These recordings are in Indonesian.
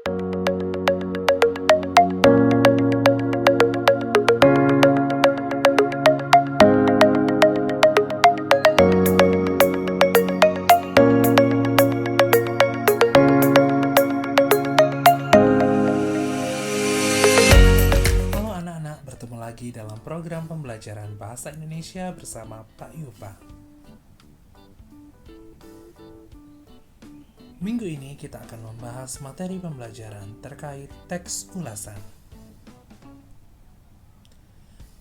Halo anak-anak, bertemu lagi dalam program pembelajaran Bahasa Indonesia bersama Pak Yupa. Minggu ini kita akan membahas materi pembelajaran terkait teks ulasan.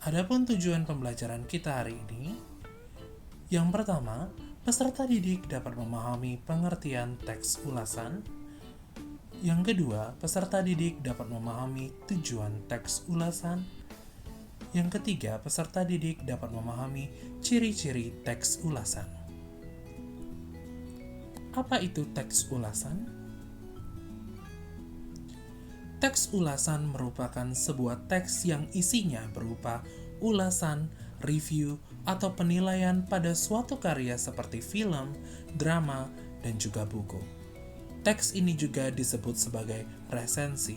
Adapun tujuan pembelajaran kita hari ini, yang pertama, peserta didik dapat memahami pengertian teks ulasan. Yang kedua, peserta didik dapat memahami tujuan teks ulasan. Yang ketiga, peserta didik dapat memahami ciri-ciri teks ulasan. Apa itu teks ulasan? Teks ulasan merupakan sebuah teks yang isinya berupa ulasan, review, atau penilaian pada suatu karya seperti film, drama, dan juga buku. Teks ini juga disebut sebagai resensi.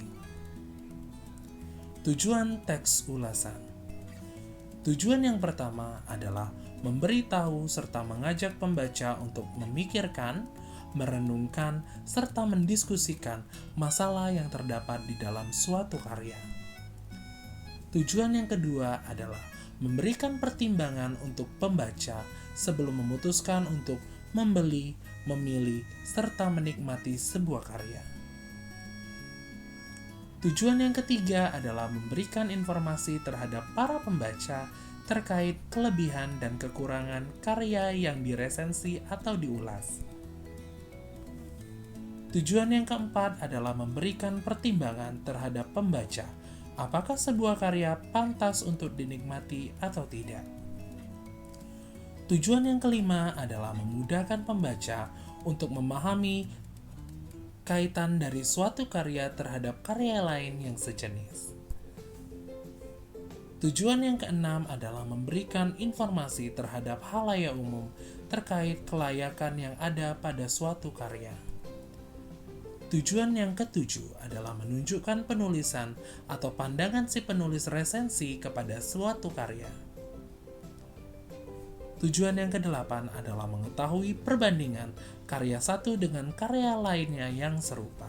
Tujuan teks ulasan. Tujuan yang pertama adalah memberitahu serta mengajak pembaca untuk memikirkan, merenungkan, serta mendiskusikan masalah yang terdapat di dalam suatu karya. Tujuan yang kedua adalah memberikan pertimbangan untuk pembaca sebelum memutuskan untuk membeli, memilih, serta menikmati sebuah karya. Tujuan yang ketiga adalah memberikan informasi terhadap para pembaca terkait kelebihan dan kekurangan karya yang diresensi atau diulas. Tujuan yang keempat adalah memberikan pertimbangan terhadap pembaca, apakah sebuah karya pantas untuk dinikmati atau tidak. Tujuan yang kelima adalah memudahkan pembaca untuk memahami kaitan dari suatu karya terhadap karya lain yang sejenis. Tujuan yang keenam adalah memberikan informasi terhadap halayak umum terkait kelayakan yang ada pada suatu karya. Tujuan yang ketujuh adalah menunjukkan penulisan atau pandangan si penulis resensi kepada suatu karya. Tujuan yang kedelapan adalah mengetahui perbandingan karya satu dengan karya lainnya yang serupa.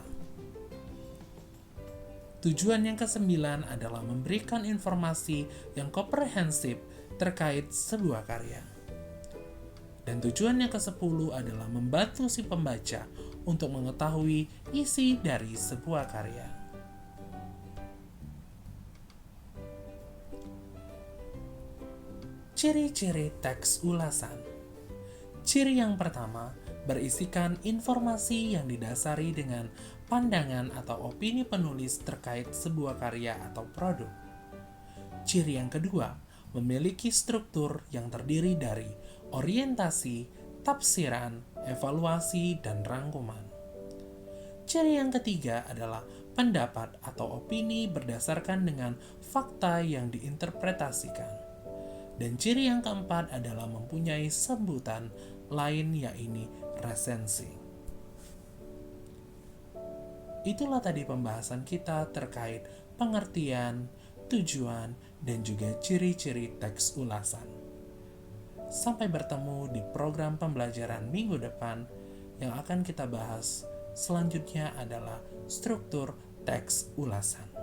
Tujuan yang kesembilan adalah memberikan informasi yang komprehensif terkait sebuah karya. Dan tujuan yang ke-10 adalah membantu si pembaca untuk mengetahui isi dari sebuah karya. Ciri-ciri teks ulasan. Ciri yang pertama berisikan informasi yang didasari dengan pandangan atau opini penulis terkait sebuah karya atau produk. Ciri yang kedua memiliki struktur yang terdiri dari orientasi, tafsiran, evaluasi, dan rangkuman. Ciri yang ketiga adalah pendapat atau opini berdasarkan dengan fakta yang diinterpretasikan. Dan ciri yang keempat adalah mempunyai sebutan lain, yaitu resensi. Itulah tadi pembahasan kita terkait pengertian, tujuan, dan juga ciri-ciri teks ulasan. Sampai bertemu di program pembelajaran minggu depan. Yang akan kita bahas selanjutnya adalah struktur teks ulasan.